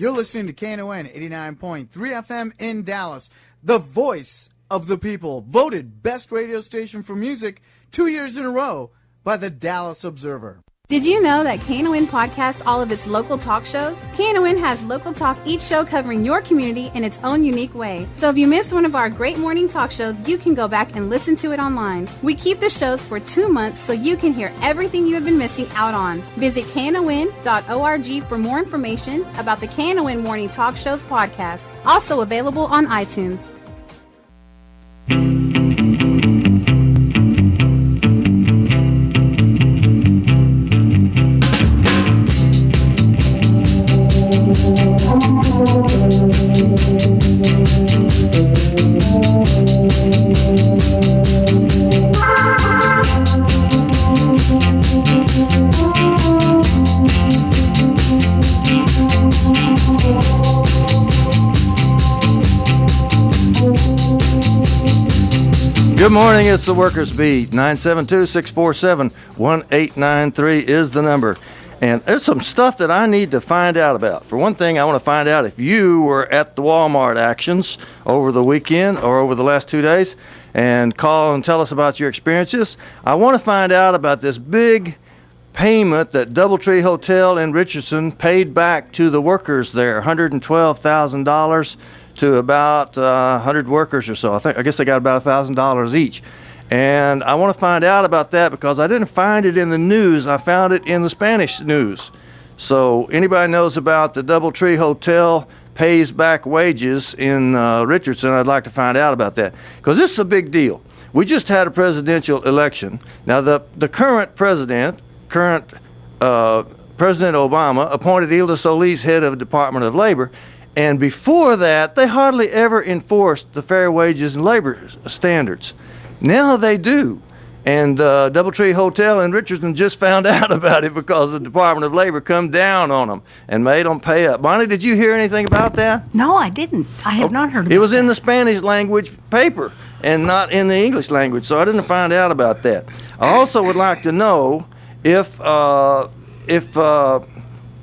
You're listening to KNON 89.3 FM in Dallas, the voice of the people, voted best radio station for music 2 years in a row by the Dallas Observer. Did you know that KNON podcasts all of its local talk shows? KNON has local talk, each show covering your community in its own unique way. So if you missed one of our great morning talk shows, you can go back and listen to it online. We keep the shows for 2 months so you can hear everything you have been missing out on. Visit KNON.org for more information about the KNON Morning Talk Shows podcast. Also available on iTunes. Good morning, it's the Workers Beat. 972-647-1893 is the number. And there's some stuff that I need to find out about. For one thing, I want to find out if you were at the Walmart actions over the weekend or over the last 2 days, and call and tell us about your experiences. I want to find out about this big payment that Doubletree Hotel in Richardson paid back to the workers there, $112,000 to about 100 workers or so. I guess they got about $1,000 each. And I want to find out about that because I didn't find it in the news. I found it in the Spanish news. So anybody knows about the Doubletree Hotel pays back wages in Richardson, I'd like to find out about that. Because this is a big deal. We just had a presidential election. Now the current President Obama appointed Hilda Solis head of the Department of Labor. And before that, they hardly ever enforced the fair wages and labor standards. Now they do. And Doubletree Hotel in Richardson just found out about it because the Department of Labor come down on them and made them pay up. Bonnie, did you hear anything about that? No, I didn't. I have not heard about it. It was in the Spanish language paper and not in the English language, so I didn't find out about that. I also would like to know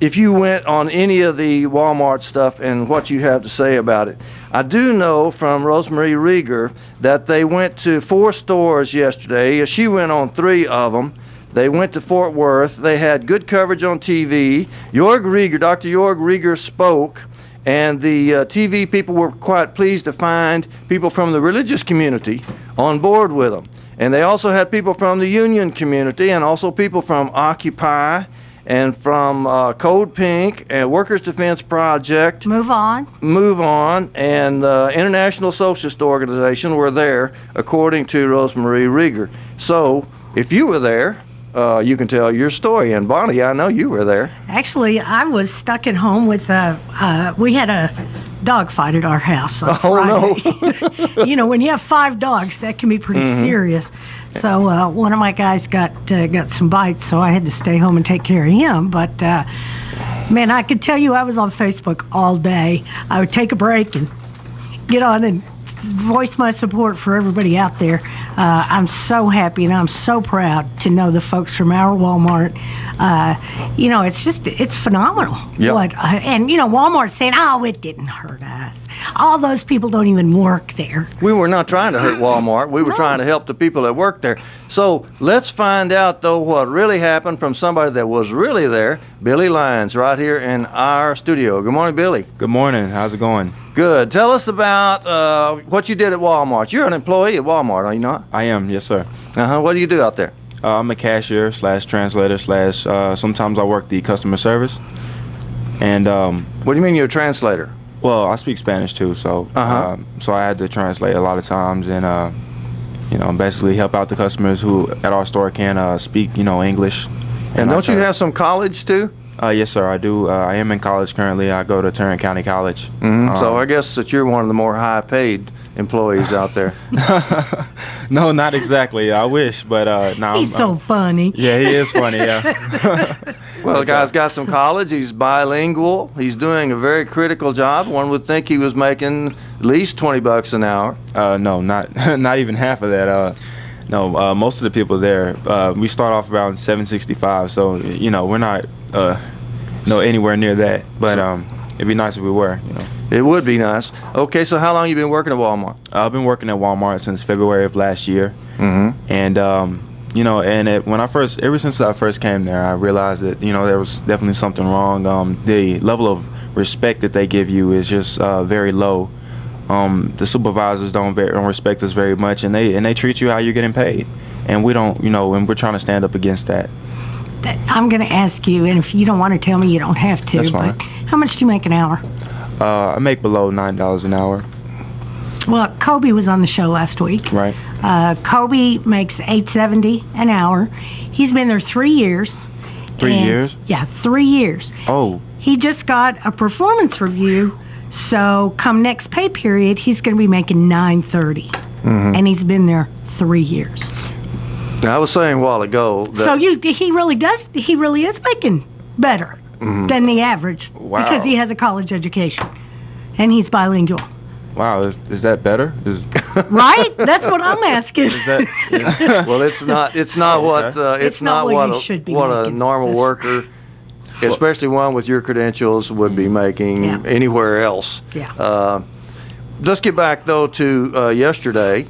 if you went on any of the Walmart stuff and what you have to say about it. I do know from Rosemarie Rieger that they went to 4 stores yesterday. She went on 3 of them. They went to Fort Worth. They had good coverage on TV. Dr. Jorg Rieger spoke, and the TV people were quite pleased to find people from the religious community on board with them. And they also had people from the union community and also people from Occupy and from Code Pink and Workers' Defense Project. Move On, and International Socialist Organization were there, according to Rosemarie Rieger. So, if you were there, you can tell your story. And Bonnie, I know you were there. Actually, I was stuck at home with, we had a dog fight at our house on Friday. No. You know, when you have 5 dogs, that can be pretty serious. So one of my guys got some bites, so I had to stay home and take care of him. But, man, I could tell you I was on Facebook all day. I would take a break and get on and voice my support for everybody out there. I'm so happy and I'm so proud to know the folks from our Walmart. You know, it's phenomenal. Yep. And, you know, Walmart's saying, oh, it didn't hurt us. All those people don't even work there. We were not trying to hurt Walmart. We were trying to help the people that work there. So let's find out, though, what really happened from somebody that was really there, Billy Lyons, right here in our studio. Good morning, Billy. Good morning. How's it going? Good. Tell us about what you did at Walmart. You're an employee at Walmart, are you not? I am, yes, sir. What do you do out there? I'm a cashier / translator / sometimes I work the customer service. And what do you mean you're a translator? Well, I speak Spanish too, so so I had to translate a lot of times and you know, basically help out the customers who at our store can speak, you know, English. And don't you have some college too? Yes, sir, I do. I am in college currently. I go to Tarrant County College. So I guess that you're one of the more high-paid employees out there. No, not exactly. I wish, but no. He's so funny. Yeah, he is funny, yeah. Well, the guy's got some college. He's bilingual. He's doing a very critical job. One would think he was making at least $20 an hour. No, not even half of that. No, most of the people there, we start off around $7.65, so, you know, we're not anywhere near that. But It'd be nice if we were, you know. It would be nice. Okay, so how long you been working at Walmart? I've been working at Walmart since February of last year. And you know, and ever since I first came there, I realized that, you know, there was definitely something wrong. The level of respect that they give you is just very low. The supervisors don't respect us very much, and they treat you how you're getting paid, and we don't, you know, and we're trying to stand up against that. I'm going to ask you, and if you don't want to tell me, you don't have to. That's fine. But how much do you make an hour? I make below $9 an hour. Well, Kobe was on the show last week. Right. Kobe makes $8.70 an hour. He's been there 3 years. 3 years? Yeah, 3 years. Oh. He just got a performance review, so come next pay period, he's going to be making $9.30, and he's been there 3 years. Now, I was saying a while ago that So he really is making better than the average because he has a college education, and he's bilingual. Wow, is that better? Right? That's what I'm asking. Is that? well, it's not what It's not what you should be what a making. normal That's worker, especially one with your credentials, would be making Yeah. anywhere else. Yeah. Let's get back though to yesterday,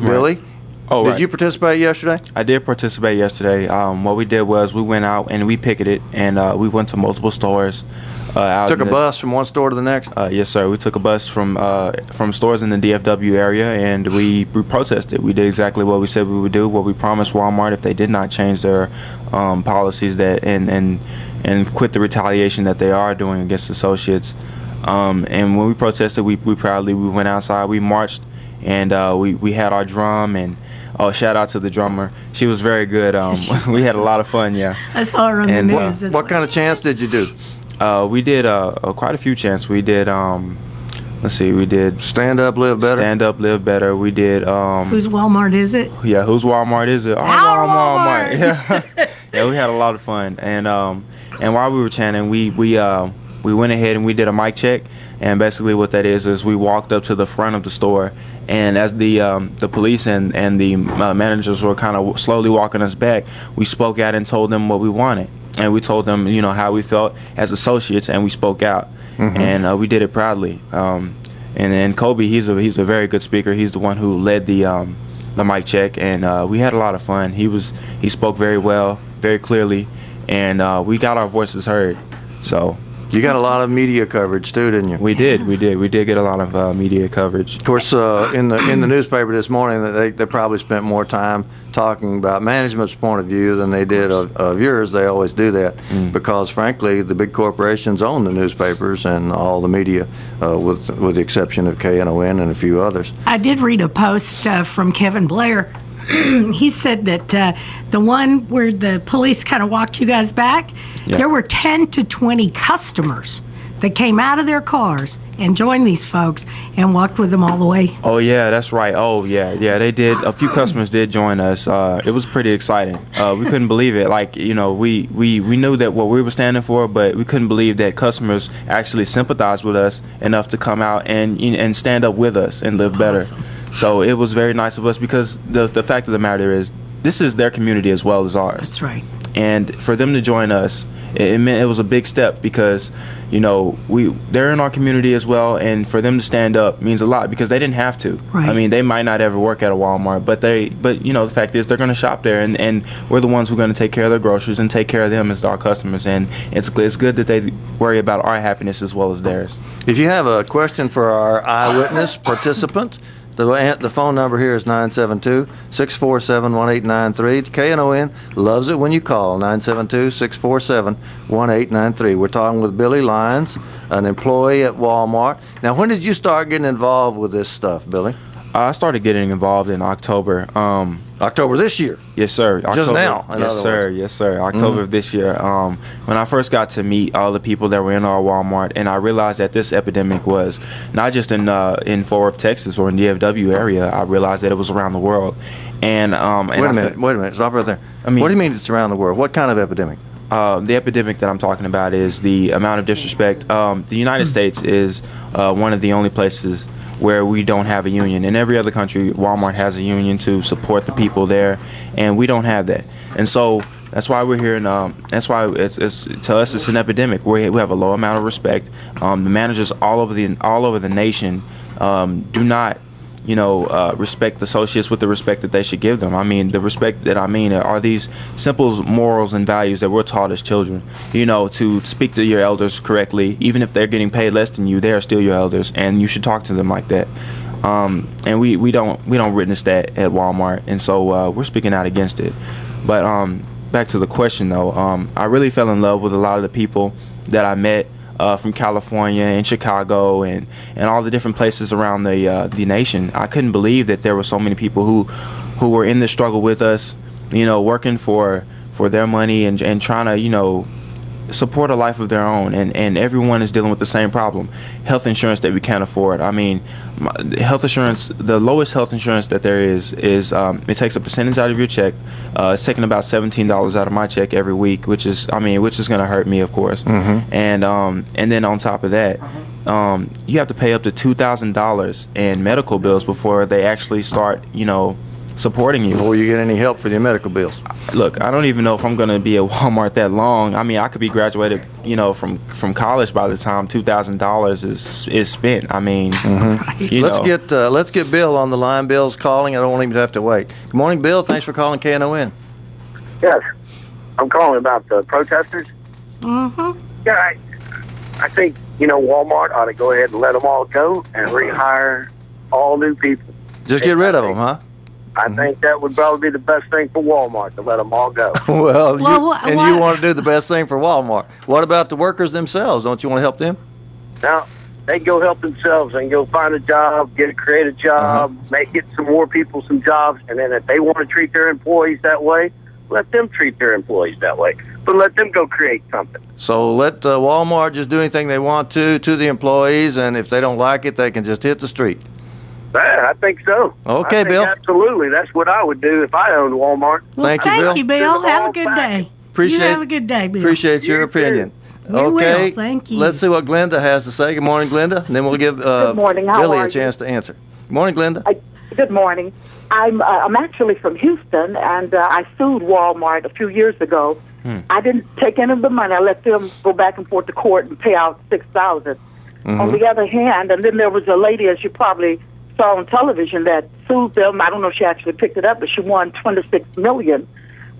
Billy. Oh, Did right. you participate yesterday? I did participate yesterday. What we did was we went out and we picketed, and we went to multiple stores. Took a bus from one store to the next? Yes, sir. We took a bus from stores in the DFW area, and we protested. We did exactly what we said we would do, what we promised Walmart if they did not change their policies that and quit the retaliation that they are doing against associates. And when we protested, we proudly went outside, we marched, and we had our drum, and shout out to the drummer. She was very good. We had a lot of fun, yeah. I saw her on And, the news. What kind of chants did you do? We did quite a few chants. We did, we did Stand Up, Live Better? Stand Up, Live Better. We did, Whose Walmart is it? yeah, whose Walmart is it? Our Walmart. Yeah. Yeah, we had a lot of fun. And while we were chanting, we went ahead and we did a mic check. And basically what that is we walked up to the front of the store, and as the police and the managers were kind of slowly walking us back, we spoke out and told them what we wanted. And we told them, you know, how we felt as associates, and we spoke out. And we did it proudly. And then Kobe, he's a very good speaker. He's the one who led the mic check, and we had a lot of fun. He spoke very well, very clearly, and we got our voices heard. So You got a lot of media coverage too, didn't you? we did get a lot of media coverage. Of course, in the newspaper this morning, they probably spent more time talking about management's point of view than they did of yours. They always do that because, frankly, the big corporations own the newspapers and all the media, with the exception of KNON and a few others. I did read a post from Kevin Blair. He said that the one where the police kind of walked you guys back, there were 10 to 20 customers that came out of their cars and joined these folks and walked with them all the way. Oh yeah, that's right. Oh yeah, they did. A few customers did join us. It was pretty exciting. We couldn't believe it. Like, you know, we knew that what we were standing for, but we couldn't believe that customers actually sympathized with us enough to come out and stand up with us and live better. Awesome. So it was very nice of us because the fact of the matter is, this is their community as well as ours. That's right. And for them to join us, it meant it was a big step because, you know, they're in our community as well, and for them to stand up means a lot because they didn't have to. Right. I mean, they might not ever work at a Walmart, but you know, the fact is they're going to shop there, and we're the ones who are going to take care of their groceries and take care of them as our customers, and it's good that they worry about our happiness as well as theirs. If you have a question for our eyewitness participant, the phone number here is 972-647-1893. KNON loves it when you call, 972-647-1893. We're talking with Billy Lyons, an employee at Walmart. Now, when did you start getting involved with this stuff, Billy? I started getting involved in October. October this year? Yes, sir. Just now, in Yes, other sir. words. Yes, sir. October of this year. When I first got to meet all the people that were in our Walmart, and I realized that this epidemic was not just in Fort Worth, Texas, or in the DFW area. I realized that it was around the world. And Wait a minute. Stop right there. I mean- what do you mean it's around the world? What kind of epidemic? The epidemic that I'm talking about is the amount of disrespect. The United States is one of the only places where we don't have a union. In every other country, Walmart has a union to support the people there, and we don't have that. And so That's why we're here, and that's why it's to us it's an epidemic. We have a low amount of respect. The managers all over the nation do not, respect the associates with the respect that they should give them. I mean, the respect that I mean are these simple morals and values that we're taught as children. To speak to your elders correctly, even if they're getting paid less than you, they are still your elders, and you should talk to them like that. And we don't witness that at Walmart, and so we're speaking out against it. But back to the question though, I really fell in love with a lot of the people that I met from California and Chicago and all the different places around the nation. I couldn't believe that there were so many people who were in this struggle with us, working for their money and trying to support a life of their own, and everyone is dealing with the same problem: health insurance that we can't afford. I mean, health insurance, the lowest health insurance that there is it takes a percentage out of your check. It's taking about $17 out of my check every week, which is going to hurt me, of course. Mm-hmm. And then on top of that, you have to pay up to $2,000 in medical bills before they actually start supporting you. Before you get any help for your medical bills. Look, I don't even know if I'm going to be at Walmart that long. I mean, I could be graduated, from college by the time $2,000 is spent. I mean, let's get Bill on the line. Bill's calling. I don't want him to have to wait. Good morning, Bill. Thanks for calling KNON. Yes, I'm calling about the protesters. Mm-hmm. Yeah, I think Walmart ought to go ahead and let them all go and rehire all new people. Just get rid of them, huh? I think that would probably be the best thing for Walmart, to let them all go. You want to do the best thing for Walmart. What about the workers themselves? Don't you want to help them? Now, they go help themselves and go find a job, create a job, get some more people some jobs, and then if they want to treat their employees that way, let them treat their employees that way. But let them go create something. So let Walmart just do anything they want to the employees, and if they don't like it, they can just hit the street. I think so. Okay, Bill. Absolutely. That's what I would do if I owned Walmart. Well, thank you, Bill. Have a good day. Have a good day, Bill. Appreciate your opinion. Okay. Thank you. Let's see what Glenda has to say. Good morning, Glenda. And then we'll give Billy a chance to answer. Good morning, Glenda. Good morning. I'm actually from Houston, and I sued Walmart a few years ago. I didn't take any of the money. I let them go back and forth to court and pay out $6,000. On the other hand, and then there was a lady, as you probably saw on television, that sued them. I don't know if she actually picked it up, but she won $26 million.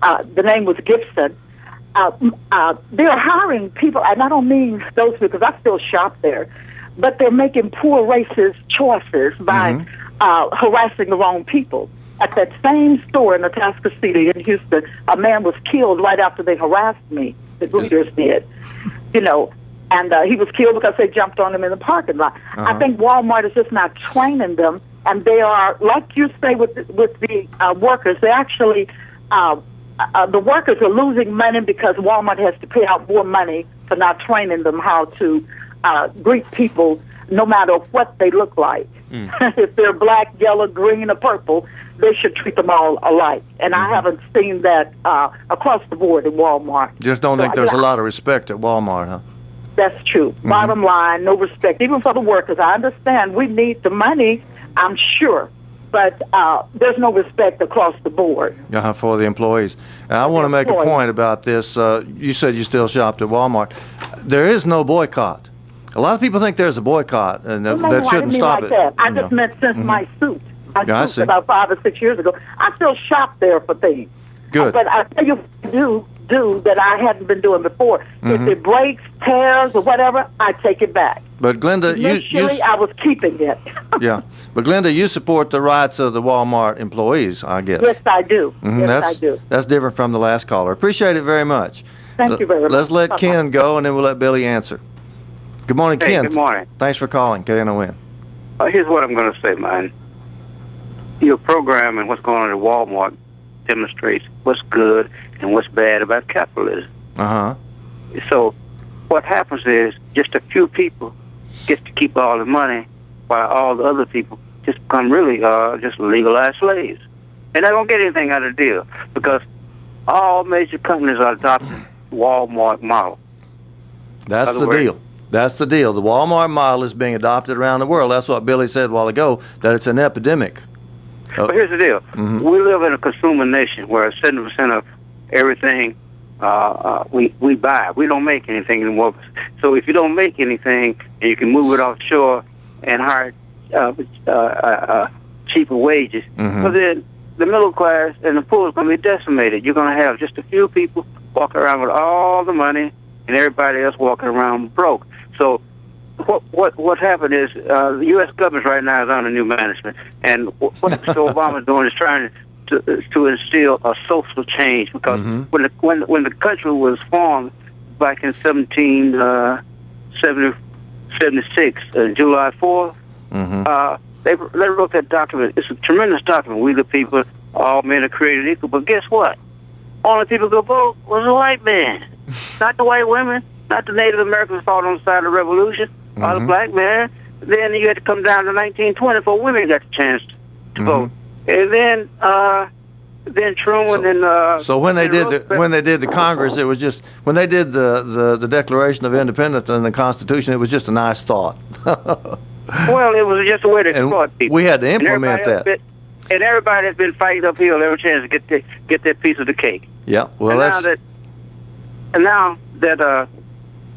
The name was Gibson. They're hiring people, and I don't mean those because I still shop there, but they're making poor racist choices by harassing the wrong people. At that same store in Atascocita in Houston, a man was killed right after they harassed me. The greeters did, and he was killed because they jumped on him in the parking lot. I think Walmart is just not training them, and they are, like you say with the workers, they actually, the workers are losing money because Walmart has to pay out more money for not training them how to greet people no matter what they look like. If they're black, yellow, green, or purple, they should treat them all alike. And I haven't seen that across the board at Walmart. Just don't think there's a lot of respect at Walmart, huh? That's true. Bottom line, no respect, even for the workers. I understand we need the money, I'm sure, but there's no respect across the board. For the employees. And I want to make a point about this. You said you still shopped at Walmart. There is no boycott. A lot of people think there's a boycott, and that shouldn't stop it. I just meant since my suit. I suit about 5 or 6 years ago. I still shop there for things. Good. But I tell you what I do that I hadn't been doing before. If it breaks, tears, or whatever, I take it back. But Glenda, initially I was keeping it. Yeah, but Glenda, you support the rights of the Walmart employees, I guess. Yes, I do. Yes, I do. That's different from the last caller. Appreciate it very much. Thank you very much. Let's let Ken go, and then we'll let Billy answer. Good morning, Ken. Good morning. Thanks for calling. KNON. Here's what I'm going to say, man. Your program and what's going on at Walmart demonstrates what's good and what's bad about capitalism. So what happens is just a few people get to keep all the money while all the other people just become really just legalized slaves. And they don't get anything out of the deal because all major companies are adopting Walmart model. That's the deal. That's the deal. The Walmart model is being adopted around the world. That's what Billy said a while ago, that it's an epidemic. But here's the deal. We live in a consumer nation where 70% of everything we buy. We don't make anything anymore. So if you don't make anything and you can move it offshore and hire cheaper wages, well then the middle class and the poor is going to be decimated. You're going to have just a few people walking around with all the money and everybody else walking around broke. So what happened is the U.S. government right now is under new management, and what Mr. Obama is doing is trying to instill a social change, because when the country was formed back in 1776, July 4th, they wrote that document. It's a tremendous document. We the people, all men are created equal. But guess what? Only people who could vote was the white man, not the white women, not the Native Americans fought on the side of the Revolution, or the black man. Then you had to come down to 1920 for women got the chance to vote. And then Truman and so when they did the Congress, it was just when they did the Declaration of Independence and the Constitution, it was just a nice thought. Well, it was just a way to exploit people. We had to implement that. And everybody has been fighting uphill every chance to get that piece of the cake. Yeah, well, now that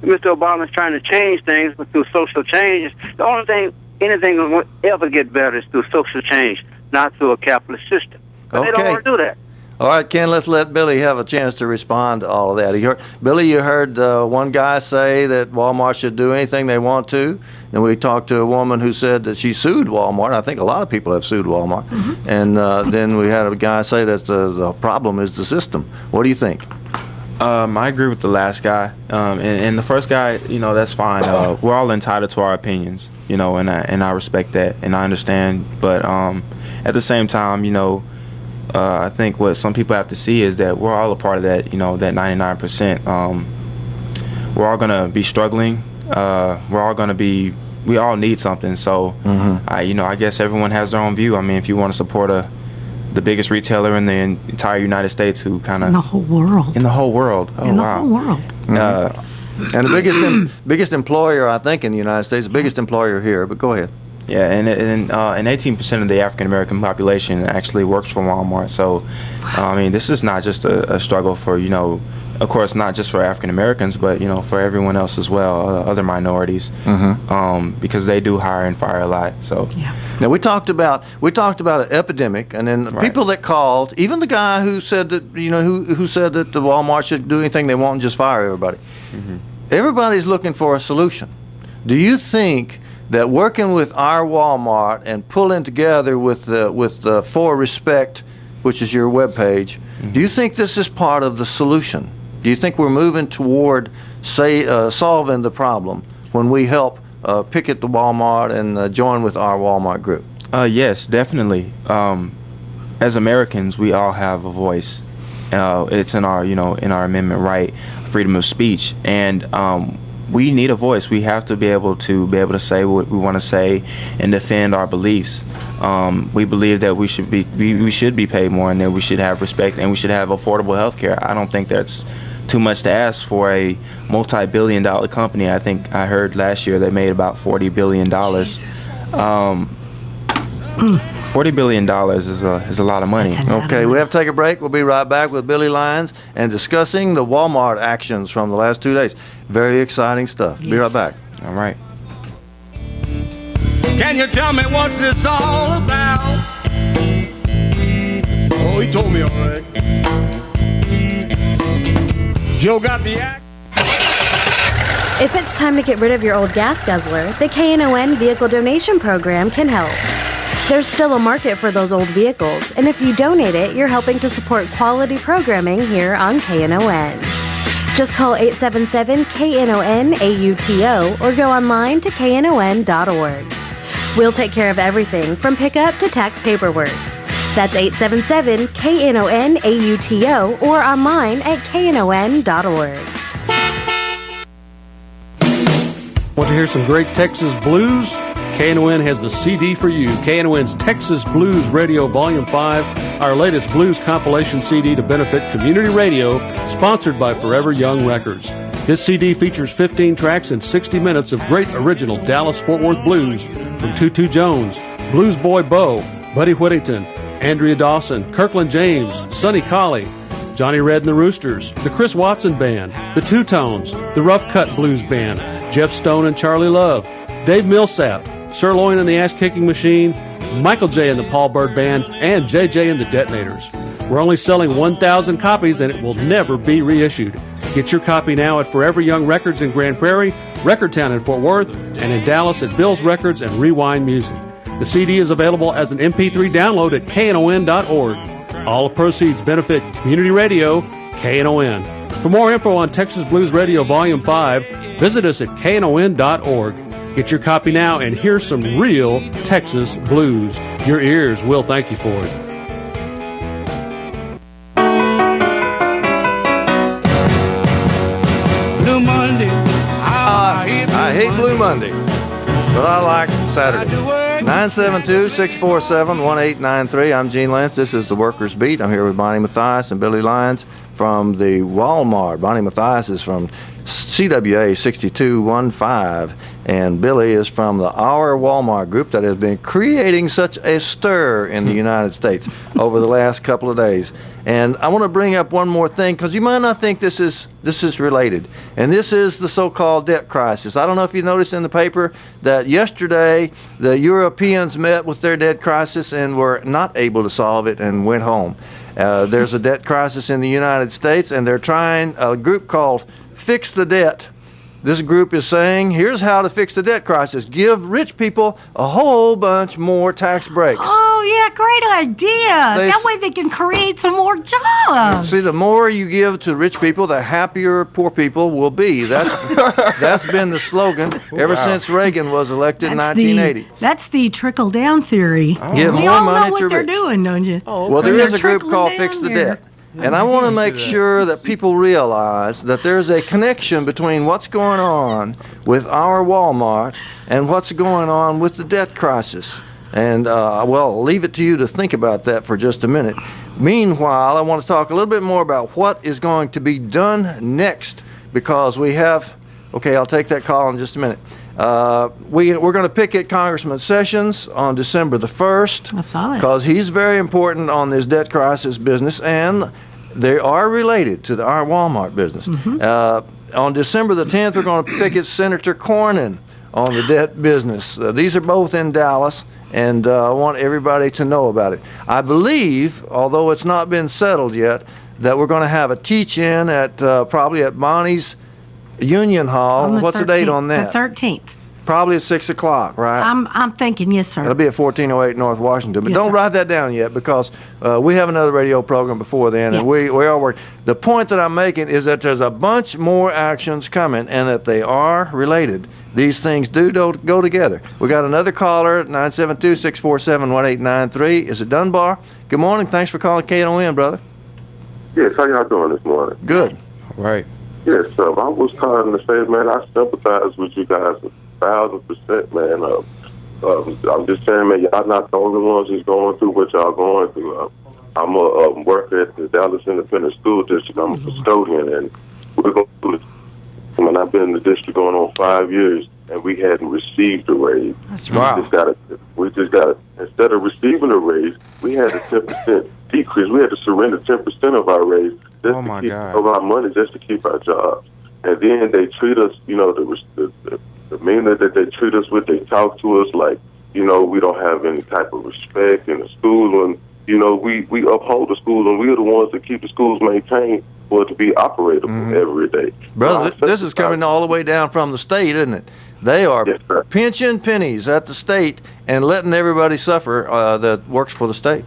Mr. Obama is trying to change things through social changes, the only thing anything will ever get better is through social change, not through a capitalist system. But they don't want to do that. All right, Ken, let's let Billy have a chance to respond to all of that. Billy, you heard one guy say that Walmart should do anything they want to. Then we talked to a woman who said that she sued Walmart. I think a lot of people have sued Walmart. And then we had a guy say that the problem is the system. What do you think? I agree with the last guy. And the first guy, that's fine. We're all entitled to our opinions, and I respect that and I understand. But at the same time, I think what some people have to see is that we're all a part of that, that 99%. We're all going to be struggling. We all need something. So, I guess everyone has their own view. I mean, if you want to support the biggest retailer in the entire United States who kind of... In the whole world. In the whole world. Oh, in the wow. whole world. And the biggest employer, I think, in the United States, the biggest employer here, but go ahead. Yeah, and 18% of the African American population actually works for Walmart. So, I mean, this is not just a struggle for, of course, not just for African Americans, but for everyone else as well, other minorities, because they do hire and fire a lot. So, now we talked about an epidemic, and then people that called, even the guy who said that who said that the Walmart should do anything they want and just fire everybody. Everybody's looking for a solution. Do you think that working with our Walmart and pulling together with the For Respect, which is your webpage, do you think this is part of the solution? Do you think we're moving toward, solving the problem when we help picket the Walmart and join with our Walmart group? Yes, definitely. As Americans, we all have a voice. It's in our, in our amendment right, freedom of speech, and we need a voice. We have to be able to say what we want to say and defend our beliefs. We believe that we should be paid more, and that we should have respect, and we should have affordable health care. I don't think that's too much to ask for a multi-billion-dollar company. I think I heard last year they made about $40 billion. $40 billion is a lot of money. Okay, we have to take a break. We'll be right back with Billy Lyons and discussing the Walmart actions from the last 2 days. Very exciting stuff. Be right back. All right. Can you tell me what's this all about? Oh, he told me all right. Joe got the act. If it's time to get rid of your old gas guzzler, the KNON Vehicle Donation Program can help. There's still a market for those old vehicles, and if you donate it, you're helping to support quality programming here on KNON. Just call 877-KNON-AUTO or go online to KNON.org. We'll take care of everything from pickup to tax paperwork. That's 877-KNON-AUTO or online at KNON.org. Want to hear some great Texas blues? KNON has the CD for you. KNON's Texas Blues Radio Volume 5, our latest blues compilation CD to benefit community radio, sponsored by Forever Young Records. This CD features 15 tracks and 60 minutes of great original Dallas-Fort Worth blues from Tutu Jones, Blues Boy Bo, Buddy Whittington, Andrea Dawson, Kirkland James, Sonny Colley, Johnny Red and the Roosters, the Chris Watson Band, the Two Tones, the Rough Cut Blues Band, Jeff Stone and Charlie Love, Dave Millsap, Sirloin and the Ash Kicking Machine, Michael J. and the Paul Bird Band, and JJ and the Detonators. We're only selling 1,000 copies and it will never be reissued. Get your copy now at Forever Young Records in Grand Prairie, Record Town in Fort Worth, and in Dallas at Bill's Records and Rewind Music. The CD is available as an MP3 download at KNON.org. All proceeds benefit Community Radio, KNON. For more info on Texas Blues Radio Volume 5, visit us at KNON.org. Get your copy now and hear some real Texas blues. Your ears will thank you for it. Blue Monday. I hate Blue Monday, but I like Saturday. 972-647-1893. I'm Gene Lantz. This is the Workers Beat. I'm here with Bonnie Mathias and Billy Lyons from the Walmart. Bonnie Mathias is from CWA 6215, and Billy is from the Our Walmart group that has been creating such a stir in the United States over the last couple of days. And I want to bring up one more thing, because you might not think this is related, and this is the so-called debt crisis. I don't know if you noticed in the paper that yesterday the Europeans met with their debt crisis and were not able to solve it and went home. There's a debt crisis in the United States, and they're trying a group called Fix the Debt. This group is saying, here's how to fix the debt crisis. Give rich people a whole bunch more tax breaks. Oh, yeah, great idea. That way they can create some more jobs. See, the more you give to rich people, the happier poor people will be. That's been the slogan ever since Reagan was elected in 1980. That's the trickle-down theory. Give more all money know what to they're rich. doing, don't you? Oh, okay. Well, there is a group called Fix the Debt. And I want to make sure that people realize that there's a connection between what's going on with our Walmart and what's going on with the debt crisis. And, well, I'll leave it to you to think about that for just a minute. Meanwhile, I want to talk a little bit more about what is going to be done next, because we have, okay, I'll take that call in just a minute. We're going to picket Congressman Sessions on December the 1st. That's solid. Because he's very important on this debt crisis business, and they are related to our Walmart business. Mm-hmm. On December the 10th, we're going to picket Senator Cornyn on the debt business. These are both in Dallas, and I want everybody to know about it. I believe, although it's not been settled yet, that we're going to have a teach-in at probably at Bonnie's Union Hall. What's the date on that? The 13th. Probably at 6 o'clock, right? I'm thinking, yes, sir. It'll be at 1408 North Washington. But Yes, don't sir. write that down yet, because we have another radio program before then, and we are working. The point that I'm making is that there's a bunch more actions coming, and that they are related. These things do go together. We got another caller at 972-647-1893. Is it Dunbar? Good morning. Thanks for calling KNON, brother. Yes, how y'all doing this morning? Good. All right. Yes, I was calling to say, man, I sympathize with you guys 1,000%, man. I'm just saying, man, y'all not the only ones who's going through what y'all going through. I'm a worker at the Dallas Independent School District. I'm a custodian, and we're going through it. I mean, I've been in the district going on 5 years, and we hadn't received a raise. That's right. We just got to, instead of receiving a raise, we had a 10% decrease. We had to surrender 10% of our raise just to keep of our money, just to keep our jobs. And then they treat us, you know, the manner that they treat us with, they talk to us like, you know, we don't have any type of respect in the school. And, you know, we uphold the school, and we're the ones that keep the schools maintained for it to be operatable every day. Brother, this is coming all the way down from the state, isn't it? They are pinching pennies at the state and letting everybody suffer that works for the state.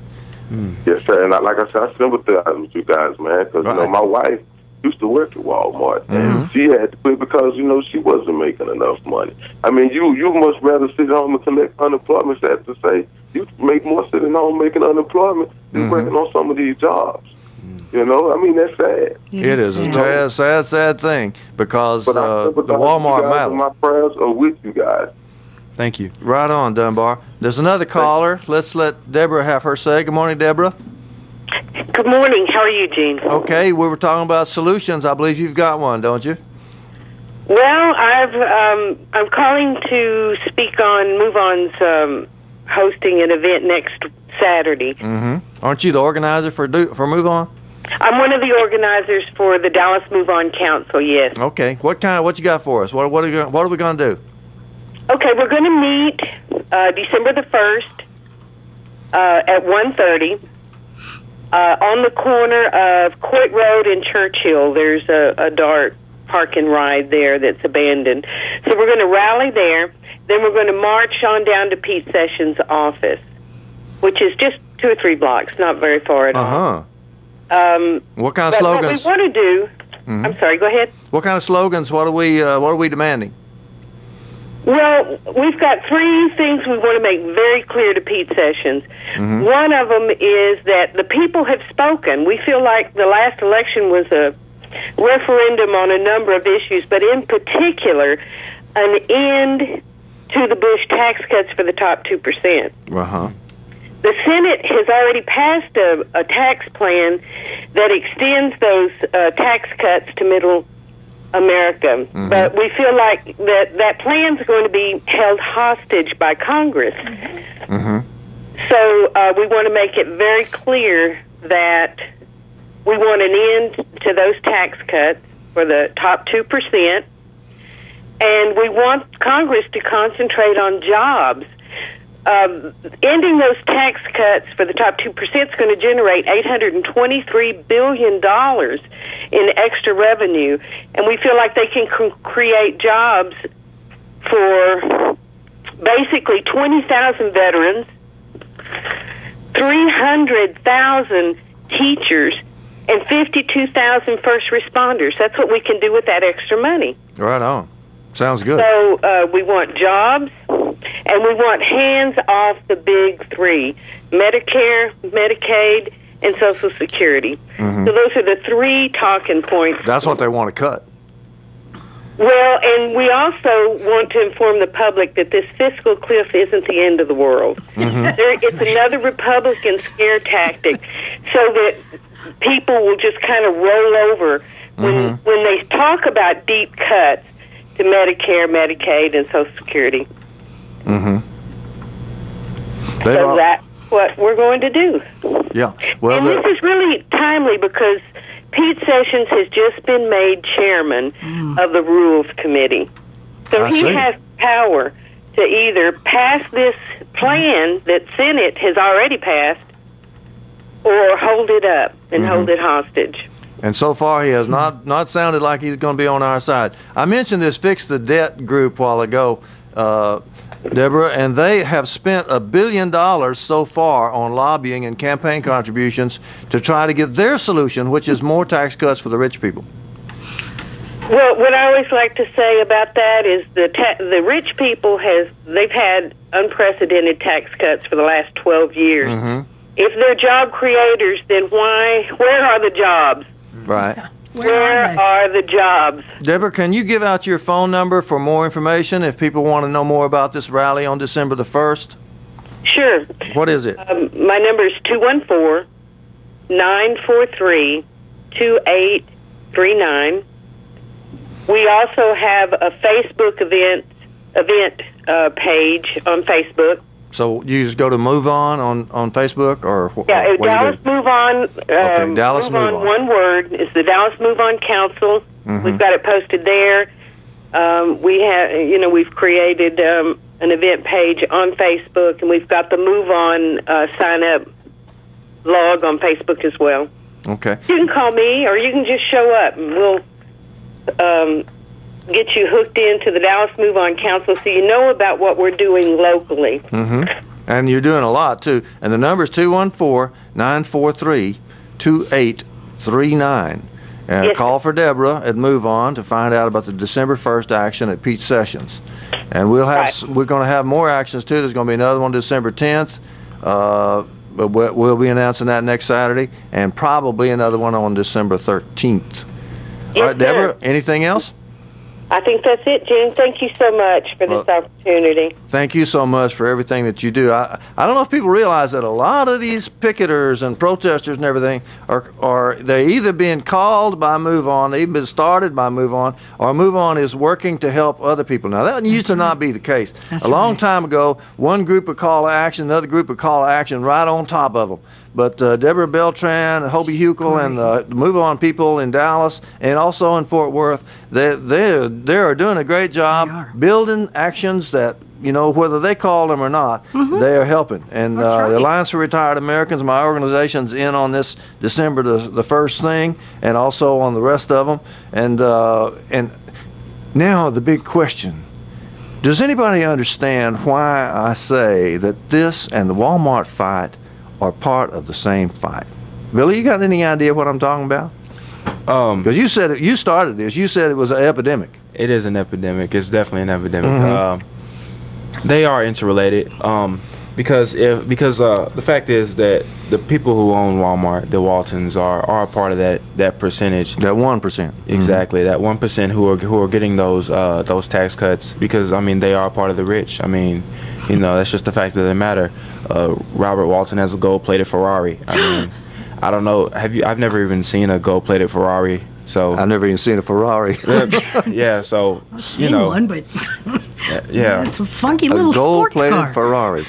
Yes, sir. And like I said, I sympathize with you guys, man, because, you know, my wife used to work at Walmart, and she had to quit because, you know, she wasn't making enough money. I mean, you much rather sit home and collect unemployment stats to say you make more sitting home making unemployment than working on some of these jobs. You know, I mean, that's sad. It is a sad thing, because the Walmart matter. My prayers are with you guys. Thank you. Right on, Dunbar. There's another caller. Let's let Deborah have her say. Good morning, Deborah. Good morning. How are you, Gene? Okay, we were talking about solutions. I believe you've got one, don't you? Well, I'm calling to speak on Move On's hosting an event next Saturday. Aren't you the organizer for Move On? I'm one of the organizers for the Dallas Move On Council, yes. Okay. What you got for us? What are we going to do? Okay, we're going to meet December the 1st at 1:30 on the corner of Court Road and Churchill. There's a DART park and ride there that's abandoned. So we're going to rally there. Then we're going to march on down to Pete Sessions' office, which is just 2 or 3 blocks, not very far at all. What kind of slogans? What we want to do, I'm sorry, go ahead. What kind of slogans? What are we demanding? Well, we've got 3 things we want to make very clear to Pete Sessions. One of them is that the people have spoken. We feel like the last election was a referendum on a number of issues, but in particular, an end to the Bush tax cuts for the top 2%. The Senate has already passed a tax plan that extends those tax cuts to middle America. But we feel like that plan's going to be held hostage by Congress. So we want to make it very clear that we want an end to those tax cuts for the top 2%, and we want Congress to concentrate on jobs. Ending those tax cuts for the top 2% is going to generate $823 billion in extra revenue, and we feel like they can create jobs for basically 20,000 veterans, 300,000 teachers, and 52,000 first responders. That's what we can do with that extra money. Right on. Sounds good. So we want jobs, and we want hands off the big 3, Medicare, Medicaid, and Social Security. So those are the 3 talking points. That's what they want to cut. Well, and we also want to inform the public that this fiscal cliff isn't the end of the world. It's another Republican scare tactic so that people will just kind of roll over when they talk about deep cuts to Medicare, Medicaid, and Social Security. So that's what we're going to do. Yeah. Well, and this is really timely because Pete Sessions has just been made chairman of the Rules Committee. So he has power to either pass this plan that Senate has already passed or hold it up and hold it hostage. And so far, he has not sounded like he's going to be on our side. I mentioned this Fix the Debt group a while ago, Deborah, and they have spent $1 billion so far on lobbying and campaign contributions to try to get their solution, which is more tax cuts for the rich people. Well, what I always like to say about that is the rich people they've had unprecedented tax cuts for the last 12 years. If they're job creators, then where are the jobs? Right. Where are the jobs? Deborah, can you give out your phone number for more information if people want to know more about this rally on December the 1st? Sure. What is it? My number is 214-943-2839. We also have a Facebook event page on Facebook. So you just go to Move On Facebook, or Dallas Move On. Okay, Dallas Move On. One word is the Dallas Move On Council. We've got it posted there. We've created an event page on Facebook, and we've got the Move On sign up log on Facebook as well. Okay. You can call me, or you can just show up, and we'll get you hooked into the Dallas Move On Council so you know about what we're doing locally. And you're doing a lot, too. And the number is 214-943-2839. And call for Deborah at Move On to find out about the December 1st action at Pete Sessions. And we're going to have more actions, too. There's going to be another one December 10th. But we'll be announcing that next Saturday. And probably another one on December 13th. All right, Deborah, anything else? I think that's it, Gene. Thank you so much for this opportunity. Thank you so much for everything that you do. I don't know if people realize that a lot of these picketers and protesters and everything are they're either being called by Move On, they've been started by Move On, or Move On is working to help other people. Now, that used to not be the case. A long time ago, one group would call to action, another group would call to action right on top of them. but Deborah Beltran, Hobie Huckel, and the Move On people in Dallas and also in Fort Worth, they are doing a great job building actions that, whether they call them or not, they are helping. And the Alliance for Retired Americans, my organization's in on this December the first thing, and also on the rest of them. And now the big question. Does anybody understand why I say that this and the Walmart fight are part of the same fight? Billy, you got any idea what I'm talking about? Because you said you started this. You said it was an epidemic. It is an epidemic. It's definitely an epidemic. They are interrelated. Because the fact is that the people who own Walmart, the Waltons, are a part of that percentage. That 1%. Exactly, that 1% who are getting those tax cuts, because they are part of the rich. That's just the fact of the matter. Robert Walton has a gold-plated Ferrari. I don't know. I've never even seen a gold-plated Ferrari. So I've never even seen a Ferrari. Yeah, so I've seen one, but yeah, it's a funky little sports car. Gold-plated Ferrari.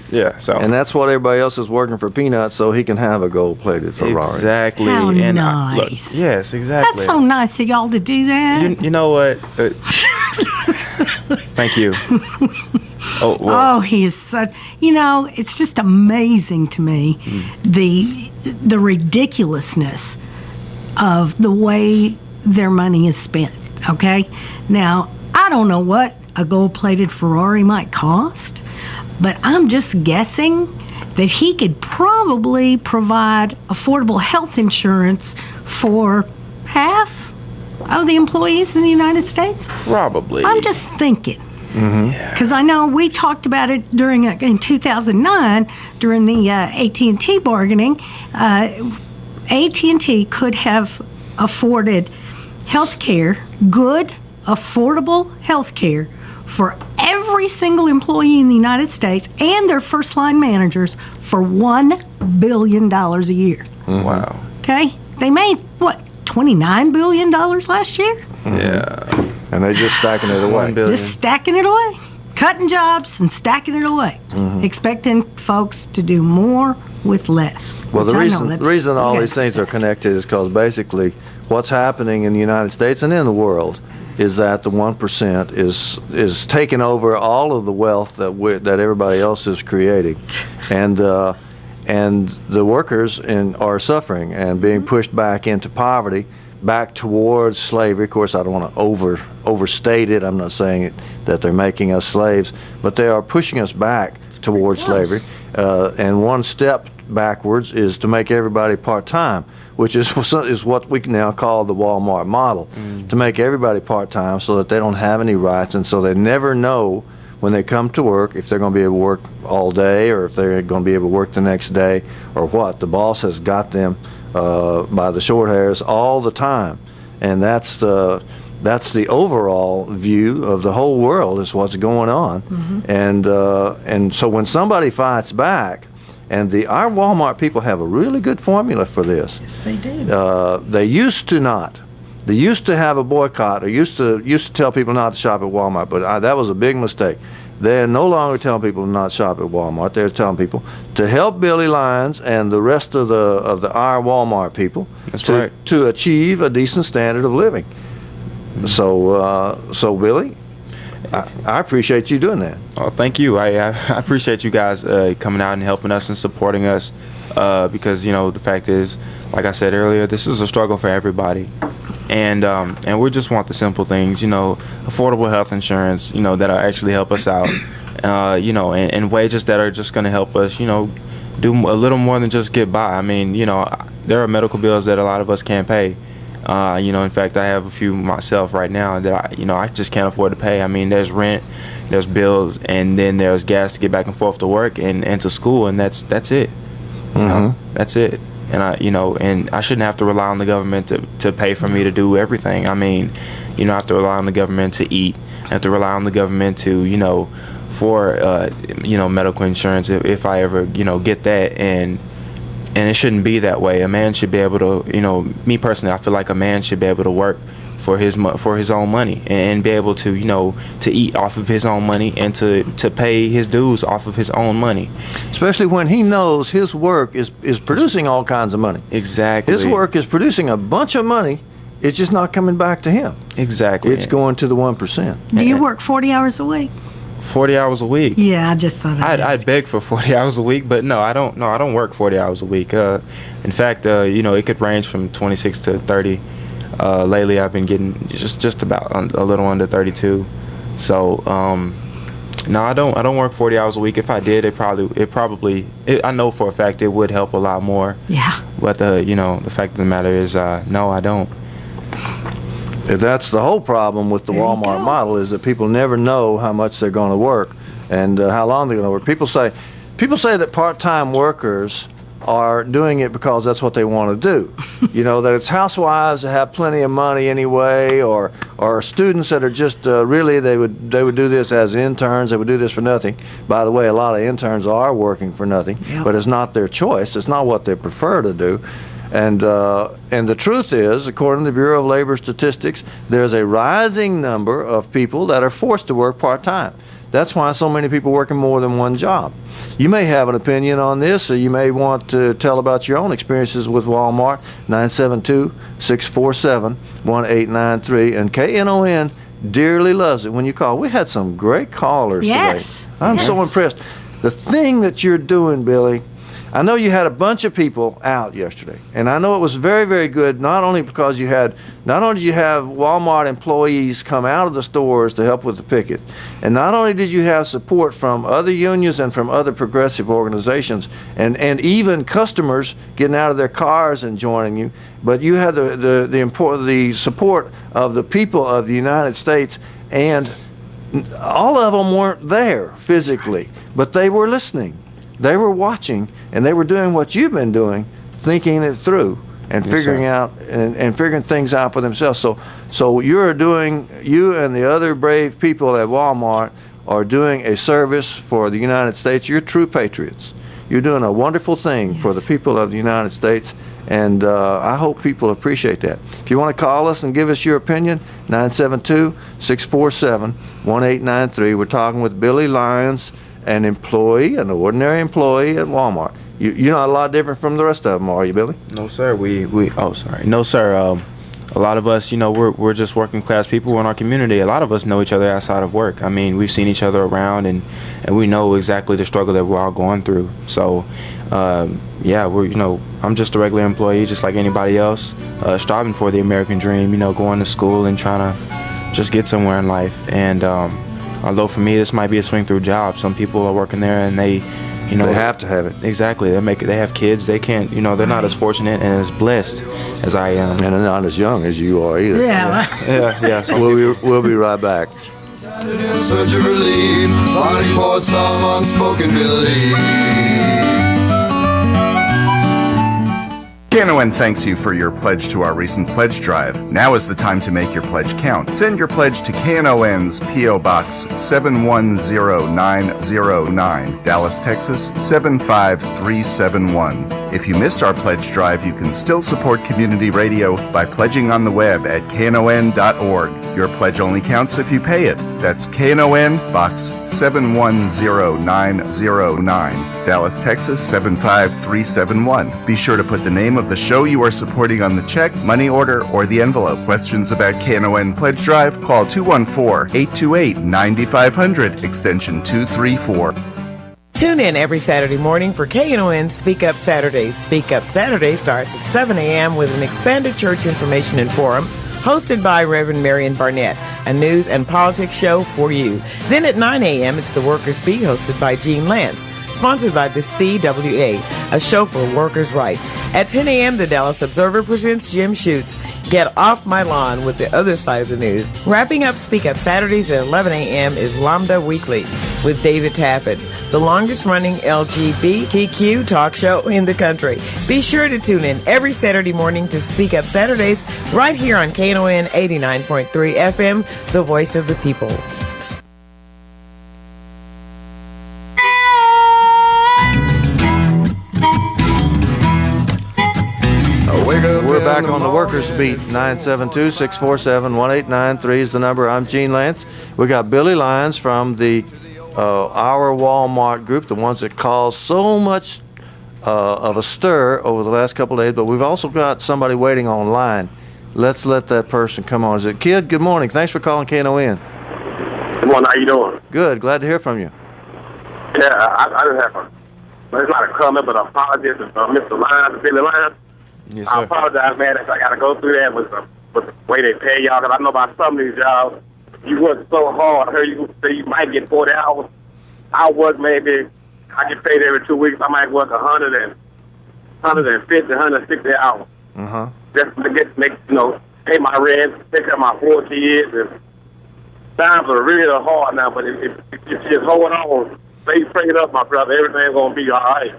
Yeah, so and that's what everybody else is working for peanuts, so he can have a gold-plated Ferrari. Exactly. How and nice. Look, yes, exactly. That's so nice of y'all to do that. You know what? Thank you. Oh, he is such. It's just amazing to me the ridiculousness of the way their money is spent. Okay, now I don't know what a gold-plated Ferrari might cost, but I'm just guessing that he could probably provide affordable health insurance for half of the employees in the United States. Probably. I'm just thinking. Because I know we talked about it in 2009 during the AT&T bargaining. AT&T could have afforded health care, good, affordable health care for every single employee in the United States and their first-line managers for $1 billion a year. Wow. Okay? They made, $29 billion last year? Yeah. And they're just stacking it away. Just stacking it away. Cutting jobs and stacking it away. Expecting folks to do more with less. Well, the reason all these things are connected is because basically what's happening in the United States and in the world is that the 1% is taking over all of the wealth that everybody else is creating. And the workers are suffering and being pushed back into poverty, back towards slavery. Of course, I don't want to overstate it. I'm not saying that they're making us slaves, but they are pushing us back towards slavery. And one step backwards is to make everybody part-time, which is what we can now call the Walmart model, to make everybody part-time so that they don't have any rights, and so they never know when they come to work if they're going to be able to work all day or if they're going to be able to work the next day or what. The boss has got them by the short hairs all the time, and that's the overall view of the whole world is what's going on. And so when somebody fights back, and our Walmart people have a really good formula for this. Yes, they do. They used to not. They used to have a boycott, or used to tell people not to shop at Walmart, but that was a big mistake. They're no longer telling people to not shop at Walmart. They're telling people to help Billy Lyons and the rest of our Walmart people to achieve a decent standard of living. So Billy, I appreciate you doing that. Oh, thank you. I appreciate you guys coming out and helping us and supporting us because the fact is, like I said earlier, this is a struggle for everybody. And we just want the simple things, affordable health insurance, that'll actually help us out, and wages that are just going to help us, do a little more than just get by. There are medical bills that a lot of us can't pay. In fact, I have a few myself right now that I just can't afford to pay. There's rent, there's bills, and then there's gas to get back and forth to work and to school, and that's it. That's it. And I shouldn't have to rely on the government to pay for me to do everything. I have to rely on the government to eat. I have to rely on the government to, for medical insurance if I ever, get that. And it shouldn't be that way. A man should be able to, me personally, I feel like a man should be able to work for his own money and be able to, you know, to eat off of his own money and to pay his dues off of his own money. Especially when he knows his work is producing all kinds of money. Exactly. His work is producing a bunch of money. It's just not coming back to him. Exactly. It's going to the 1%. Do you work 40 hours a week? 40 hours a week. Yeah, I just thought I'd beg for 40 hours a week, but no, I don't. No, I don't work 40 hours a week. In fact, you know, it could range from 26 to 30. Lately, I've been getting just about a little under 32. So, no, I don't work 40 hours a week. If I did, I know for a fact it would help a lot more. Yeah. But the fact of the matter is, no, I don't. That's the whole problem with the Walmart model, is that people never know how much they're going to work and how long they're going to work. People say that part-time workers are doing it because that's what they want to do. You know, that it's housewives that have plenty of money anyway, or students that are just really they would do this as interns. They would do this for nothing. By the way, a lot of interns are working for nothing, but it's not their choice. It's not what they prefer to do. And the truth is, according to the Bureau of Labor Statistics, there's a rising number of people that are forced to work part-time. That's why so many people working more than one job. You may have an opinion on this, or you may want to tell about your own experiences with Walmart. 972-647-1893. And KNON dearly loves it when you call. We had some great callers today. I'm so impressed. The thing that you're doing, Billy, I know you had a bunch of people out yesterday, and I know it was very, very good, not only did you have Walmart employees come out of the stores to help with the picket, and not only did you have support from other unions and from other progressive organizations, and even customers getting out of their cars and joining you, but you had the support of the people of the United States, and all of them weren't there physically, but they were listening. They were watching, and they were doing what you've been doing, thinking it through and figuring out and figuring things out for themselves. So you and the other brave people at Walmart are doing a service for the United States. You're true patriots. You're doing a wonderful thing for the people of the United States, and I hope people appreciate that. If you want to call us and give us your opinion, 972-647-1893. We're talking with Billy Lyons, an ordinary employee at Walmart. You're not a lot different from the rest of them, are you, Billy? No, sir. No, sir. A lot of us, we're just working class people in our community. A lot of us know each other outside of work. I mean, we've seen each other around, and we know exactly the struggle that we're all going through. So, I'm just a regular employee, just like anybody else, striving for the American dream. Going to school and trying to just get somewhere in life. And although for me, this might be a swing-through job. Some people are working there, and they have to have it. Exactly. They have kids. They can't. They're not as fortunate and as blessed as I am, and they're not as young as you are either. Yeah. We'll be right back. In search of relief, fighting for some unspoken belief. KNON thanks you for your pledge to our recent pledge drive. Now is the time to make your pledge count. Send your pledge to KNON's P.O. Box 710909, Dallas, Texas 75371. If you missed our pledge drive, you can still support community radio by pledging on the web at knon.org. Your pledge only counts if you pay it. That's KNON, Box 710909, Dallas, Texas 75371. Be sure to put the name of the show you are supporting on the check, money order, or the envelope. Questions about KNON Pledge Drive? Call 214-828-9500, extension 234. Tune in every Saturday morning for KNON Speak Up Saturdays. Speak Up Saturday starts at 7 a.m. with an expanded church information and forum hosted by Reverend Marion Barnett, a news and politics show for you. Then at 9 a.m., it's the Workers' Beat hosted by Gene Lantz, sponsored by the CWA, a show for workers' rights. At 10 a.m., the Dallas Observer presents Jim Schutz, Get Off My Lawn with the other side of the news. Wrapping up Speak Up Saturdays at 11 a.m. is Lambda Weekly with David Taffet, the longest-running LGBTQ talk show in the country. Be sure to tune in every Saturday morning to Speak Up Saturdays right here on KNON 89.3 FM, the voice of the people. We're back on the Workers Beat. 972-647-1893 is the number. I'm Gene Lantz. We got Billy Lyons from the Our Walmart group, the ones that caused so much of a stir over the last couple of days, but we've also got somebody waiting online. Let's let that person come on. Is it Kid? Good morning. Thanks for calling KNON. Good morning. How you doing? Good. Glad to hear from you. Yeah, I just have it's not a comment, but I apologize to Mr. Lyons, Billy Lyons. Yes, sir. I apologize, man, if I got to go through that with the way they pay y'all, because I know about some of these jobs, you work so hard. I heard you say you might get 40 hours. I work maybe, I get paid every 2 weeks. I might work 150, 160 hours. Uh-huh. Just to pay my rent, take care of my 4 kids. And times are really hard now, but if you just hold on, stay prayed up, my brother, everything's going to be all right.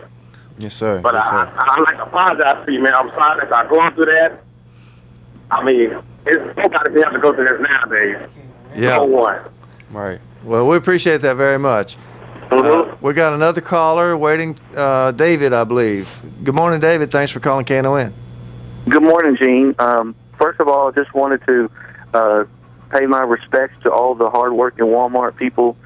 Yes, sir. But yes, sir. I like to apologize to you, man. I'm sorry that I'm going through that. I mean, nobody have to go through this nowadays. Yeah. No one. Right. Well, we appreciate that very much. We got another caller waiting, David, I believe. Good morning, David. Thanks for calling KNON. Good morning, Gene. First of all, I just wanted to pay my respects to all the hard-working Walmart people.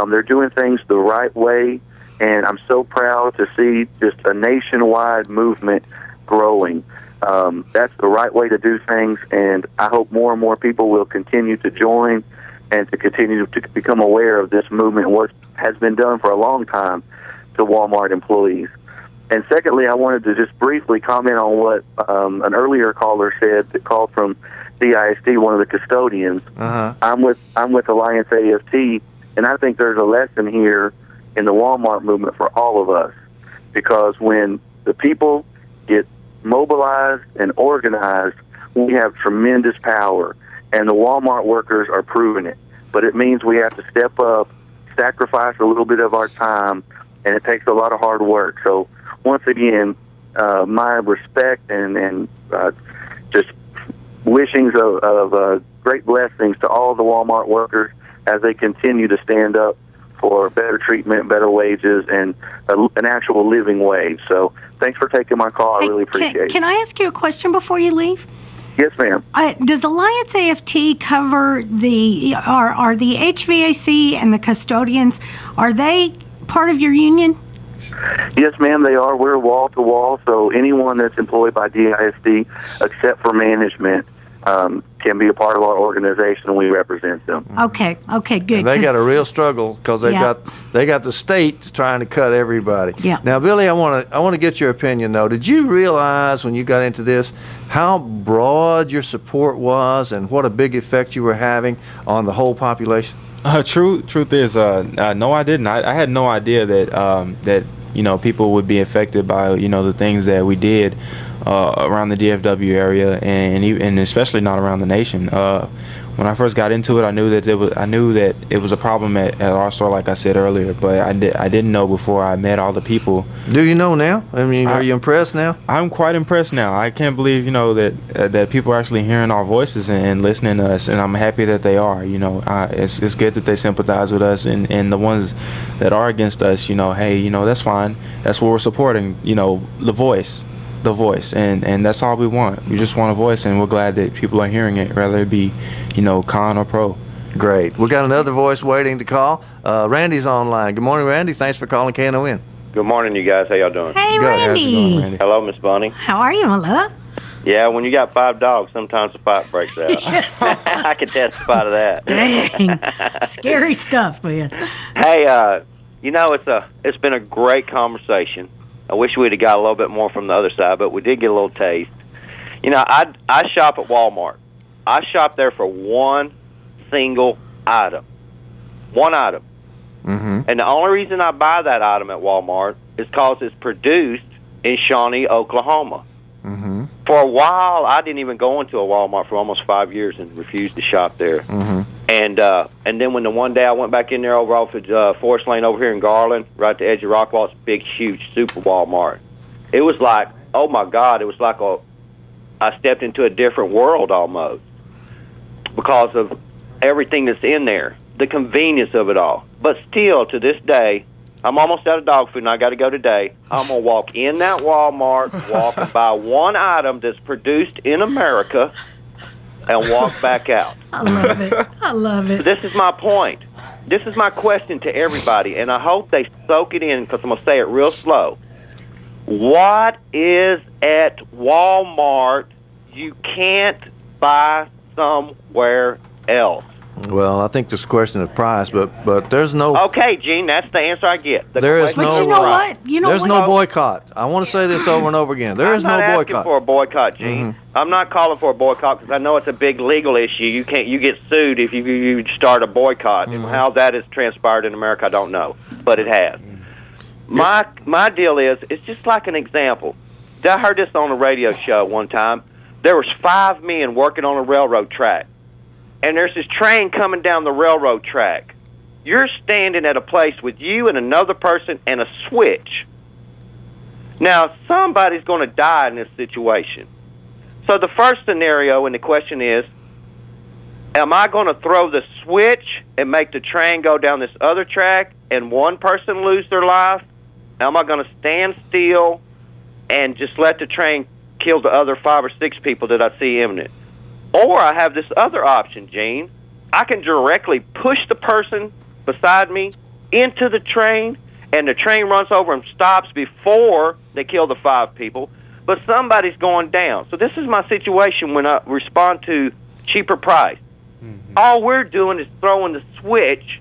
They're doing things the right way, and I'm so proud to see just a nationwide movement growing. That's the right way to do things, and I hope more and more people will continue to join and to continue to become aware of this movement and what has been done for a long time to Walmart employees. And secondly, I wanted to just briefly comment on what an earlier caller said that called from DISD, one of the custodians. Uh-huh. I'm with Alliance AFT, and I think there's a lesson here in the Walmart movement for all of us, because when the people get mobilized and organized, we have tremendous power, and the Walmart workers are proving it. But it means we have to step up, sacrifice a little bit of our time, and it takes a lot of hard work. So once again, my respect and just wishings of great blessings to all the Walmart workers as they continue to stand up for better treatment, better wages, and an actual living wage. So thanks for taking my call. I really appreciate it. Can I ask you a question before you leave? Yes, ma'am. Does Alliance AFT cover are the HVAC and the custodians, are they part of your union? Yes, ma'am, they are. We're wall to wall, so anyone that's employed by DISD, except for management, can be a part of our organization, and we represent them. Okay, good. And they got a real struggle because they got the state trying to cut everybody. Yeah. Now, Billy, I want to get your opinion though. Did you realize when you got into this how broad your support was and what a big effect you were having on the whole population? Truth is, no, I didn't. I had no idea that people would be affected by the things that we did around the DFW area, and especially not around the nation. When I first got into it, I knew that it was a problem at our store, like I said earlier. But I didn't know before I met all the people. Do you know now? I mean, are you impressed now? I'm quite impressed now. I can't believe that people are actually hearing our voices and listening to us, and I'm happy that they are. It's good that they sympathize with us, and the ones that are against us, hey, that's fine. That's what we're supporting. The voice, and that's all we want. We just want a voice, and we're glad that people are hearing it, whether it be, con or pro. Great. We got another voice waiting to call. Randy's online. Good morning, Randy. Thanks for calling KNON. Good morning, you guys. How y'all doing? Hey, Good. Randy. How's it going, Randy? Hello, Miss Bunny. How are you, my love? Yeah, when you got 5 dogs, sometimes the fight breaks out. Yes. I can testify to that. Dang. Scary stuff, man. Hey, it's been a great conversation. I wish we'd have got a little bit more from the other side, but we did get a little taste. I shop at Walmart. I shop there for one single item. One item. Mm-hmm. And the only reason I buy that item at Walmart is because it's produced in Shawnee, Oklahoma. Mm-hmm. For a while, I didn't even go into a Walmart for almost 5 years and refused to shop there. Mm-hmm. And then when the one day I went back in there over off of Forest Lane over here in Garland, right at the edge of Rockwall, it's a big, huge, super Walmart. It was like, oh, my God, it was like I stepped into a different world almost because of everything that's in there, the convenience of it all. But still, to this day, I'm almost out of dog food, and I got to go today. I'm going to walk in that Walmart, walk and buy one item that's produced in America, and walk back out. I love it. I love it. So this is my point. This is my question to everybody, and I hope they soak it in because I'm going to say it real slow. What is at Walmart you can't buy somewhere else? Well, I think this question of price, but there's no. Okay, Gene, that's the answer I get. There is no. But you know what? There's no boycott. I want to say this over and over again. There is no boycott. I'm not asking for a boycott, Gene. I'm not calling for a boycott because I know it's a big legal issue. You get sued if you start a boycott. And how that has transpired in America, I don't know, but it has. My deal is, it's just like an example. I heard this on a radio show one time. There was 5 men working on a railroad track, and there's this train coming down the railroad track. You're standing at a place with you and another person and a switch. Now, somebody's going to die in this situation. So the first scenario, and the question is, am I going to throw the switch and make the train go down this other track and one person lose their life? Am I going to stand still and just let the train kill the other 5 or 6 people that I see imminent? Or I have this other option, Gene. I can directly push the person beside me into the train, and the train runs over and stops before they kill the 5 people, but somebody's going down. So this is my situation when I respond to cheaper price. All we're doing is throwing the switch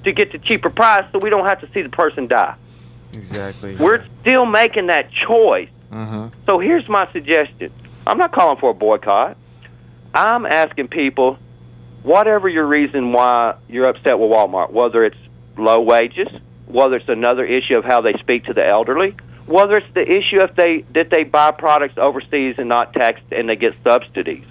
to get the cheaper price so we don't have to see the person die. Exactly. We're still making that choice. So here's my suggestion. I'm not calling for a boycott. I'm asking people, whatever your reason why you're upset with Walmart, whether it's low wages, whether it's another issue of how they speak to the elderly, whether it's the issue that they buy products overseas and not taxed and they get subsidies.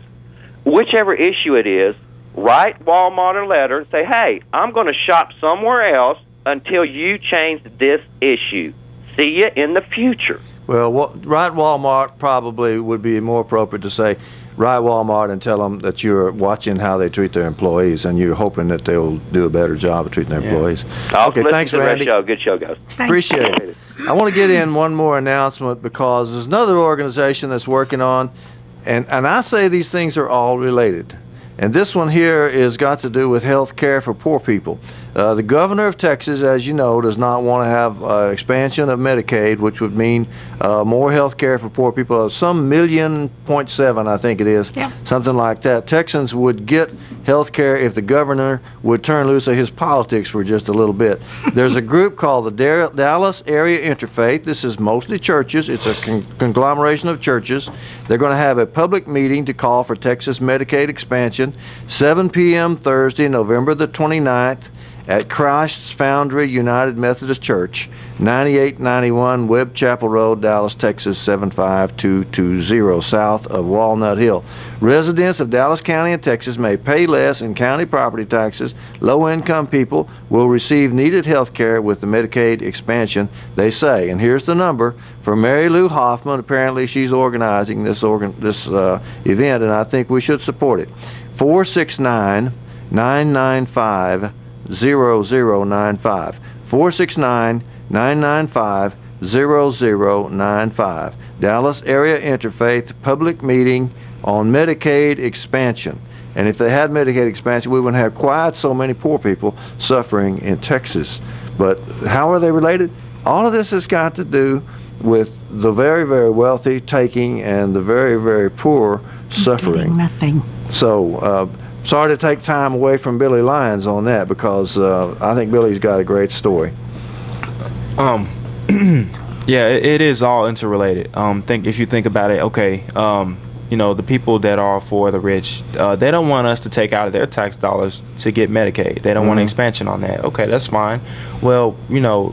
Whichever issue it is, write Walmart a letter and say, hey, I'm going to shop somewhere else until you change this issue. See you in the future. Well, write Walmart probably would be more appropriate to say, write Walmart and tell them that you're watching how they treat their employees and you're hoping that they'll do a better job of treating their employees. Okay, thanks, Randy. Good show, guys. Appreciate it. I want to get in one more announcement because there's another organization that's working on, and I say these things are all related. And this one here is got to do with health care for poor people. The governor of Texas, as you know, does not want to have expansion of Medicaid, which would mean more health care for poor people. Some 1.7 million, I think it is, something like that. Texans would get health care if the governor would turn loose of his politics for just a little bit. There's a group called the Dallas Area Interfaith. This is mostly churches. It's a conglomeration of churches. They're going to have a public meeting to call for Texas Medicaid expansion, 7 p.m. Thursday, November the 29th, at Christ's Foundry United Methodist Church, 9891 Webb Chapel Road, Dallas, Texas, 75220, south of Walnut Hill. Residents of Dallas County and Texas may pay less in county property taxes. Low-income people will receive needed health care with the Medicaid expansion, they say. And here's the number for Mary Lou Hoffman. Apparently she's organizing this event, and I think we should support it. 469-995-0095. 469-995-0095. Dallas Area Interfaith Public Meeting on Medicaid Expansion. And if they had Medicaid expansion, we wouldn't have quite so many poor people suffering in Texas. But how are they related? All of this has got to do with the very, very wealthy taking and the very, very poor suffering. Getting nothing. So, sorry to take time away from Billy Lyons on that because I think Billy's got a great story. Yeah, it is all interrelated. If you think about it, okay, the people that are for the rich, they don't want us to take out of their tax dollars to get Medicaid. They don't want an expansion on that. Okay, that's fine. Well,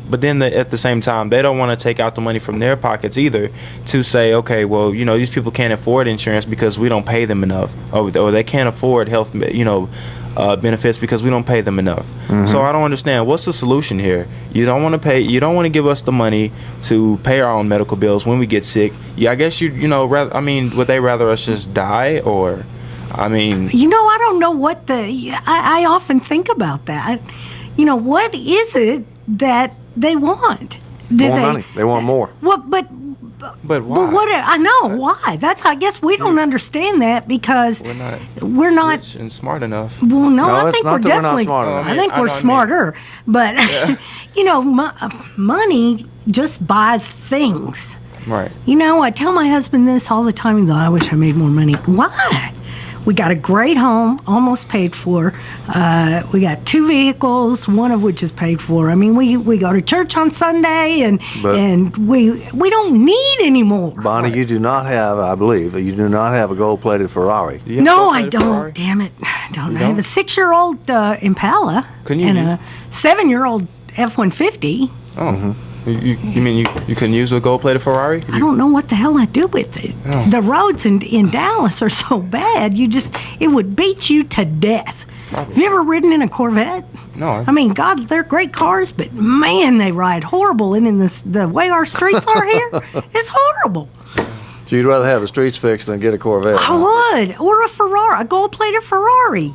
but then at the same time, they don't want to take out the money from their pockets either to say, okay, well, these people can't afford insurance because we don't pay them enough, or they can't afford health, benefits because we don't pay them enough. So I don't understand. What's the solution here? You don't want to pay. You don't want to give us the money to pay our own medical bills when we get sick. Yeah, I guess would they rather us just die, or, I don't know what I often think about that. What is it that they want? More money. They want more. What? But why? But what? I know why. That's. I guess we don't understand that because we're not rich and smart enough. Well, no, I think we're definitely. I think we're smarter, but you know, money just buys things. Right. You know, I tell my husband this all the time. He's like, I wish I made more money. Why? We got a great home, almost paid for. We got 2 vehicles, one of which is paid for. I mean, we go to church on Sunday, and we don't need any more. Bonnie, you do not have, I believe, you do not have a gold-plated Ferrari. No, I don't. Ferrari? Damn it, I don't. I have a 6-year-old Impala and a 7-year-old F-150. Oh. Mm-hmm. You mean you couldn't use a gold-plated Ferrari? I don't know what the hell I'd do with it. Oh. The roads in Dallas are so bad, it would beat you to death. Probably. Have you ever ridden in a Corvette? No. I mean, God, they're great cars, but man, they ride horrible. And in the way our streets are here, it's horrible. So you'd rather have the streets fixed than get a Corvette? I would, or a Ferrari, a gold-plated Ferrari.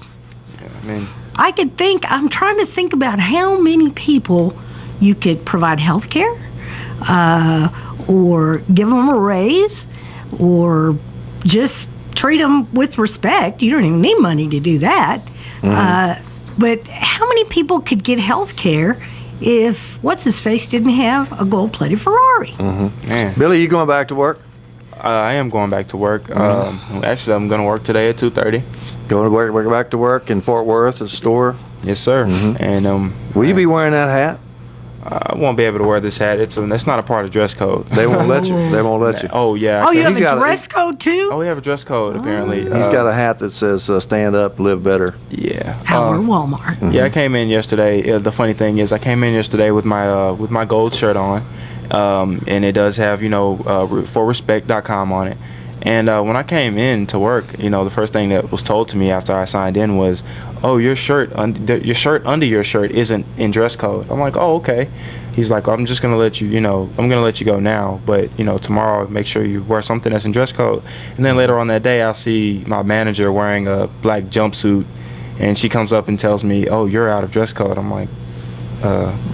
Yeah, I mean, I'm trying to think about how many people you could provide health care, or give them a raise, or just treat them with respect. You don't even need money to do that. Mm-hmm. But how many people could get health care if what's-his-face didn't have a gold-plated Ferrari? Mm-hmm. Man. Billy, you going back to work? I am going back to work. Mm-hmm. Actually, I'm going to work today at 2:30. Going to work back to work in Fort Worth at the store? Yes, sir. Mm-hmm. And will you be wearing that hat? I won't be able to wear this hat. That's not a part of dress code. They won't let you. They won't let you. Oh, yeah. Oh, you have a dress code, too? Oh, we have a dress code, apparently. He's got a hat that says, stand up, live better. Yeah. Our Walmart. Mm-hmm. Yeah, I came in yesterday. The funny thing is I came in yesterday with my gold shirt on, and it does have, forrespect.com on it. And when I came in to work, the first thing that was told to me after I signed in was, "Oh, your shirt under your shirt isn't in dress code." I'm like, "Oh, okay." He's like, "I'm just gonna let you, I'm gonna let you go now, but tomorrow make sure you wear something that's in dress code." And then later on that day, I'll see my manager wearing a black jumpsuit, and she comes up and tells me, "Oh, you're out of dress code." I'm like,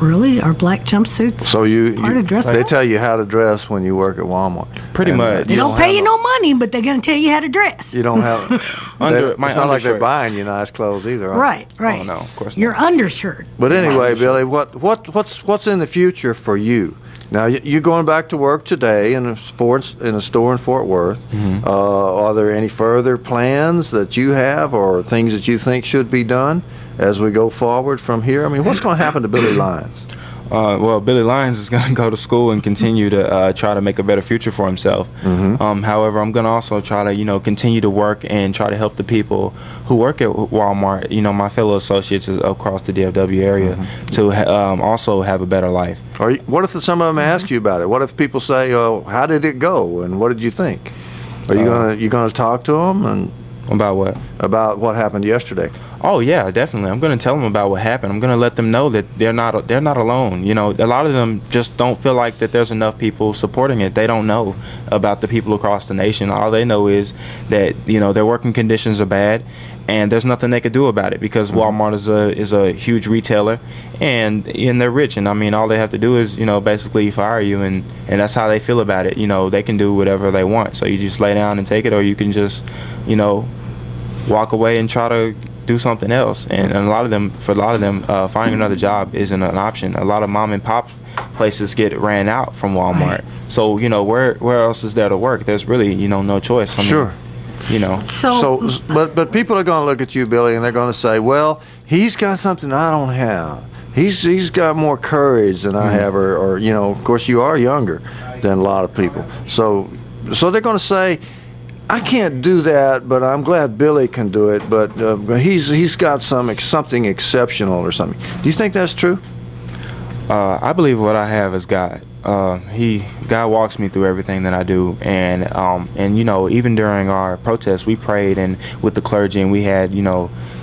really? Are black jumpsuits part of dress code? They tell you how to dress when you work at Walmart. Pretty much. They don't pay you no money, but they're going to tell you how to dress. You don't have... it's not like they're buying you nice clothes either, right? Right. Oh, no, of course not. Your undershirt. But anyway, Billy, what's in the future for you? Now, you're going back to work today in a store in Fort Worth. Mm-hmm. Are there any further plans that you have or things that you think should be done as we go forward from here? I mean, what's going to happen to Billy Lyons? Well, Billy Lyons is going to go to school and continue to try to make a better future for himself. Mm-hmm. However, I'm going to also try to, continue to work and try to help the people who work at Walmart, my fellow associates across the DFW area, mm-hmm. to also have a better life. What if some of them ask you about it? What if people say, "Oh, how did it go?" and "What did you think?" Are you going to talk to them and about what? About what happened yesterday? Oh yeah, definitely. I'm going to tell them about what happened. I'm going to let them know that they're not alone. A lot of them just don't feel like that there's enough people supporting it. They don't know about the people across the nation. All they know is that their working conditions are bad, and there's nothing they could do about it because Walmart is a huge retailer, and they're rich. And I mean, all they have to do is basically fire you, and that's how they feel about it. They can do whatever they want. So you just lay down and take it, or you can just walk away and try to do something else. And a lot of them, finding another job isn't an option. A lot of mom and pop places get ran out from Walmart. Right. So where else is there to work? There's really no choice. I mean, sure. But people are going to look at you, Billy, and they're going to say, "Well, he's got something I don't have. He's got more courage than I have, or of course you are younger than a lot of people. So they're going to say, I can't do that, but I'm glad Billy can do it. But he's got something exceptional or something." Do you think that's true? I believe what I have is God. God walks me through everything that I do, and even during our protests, we prayed and with the clergy, and we had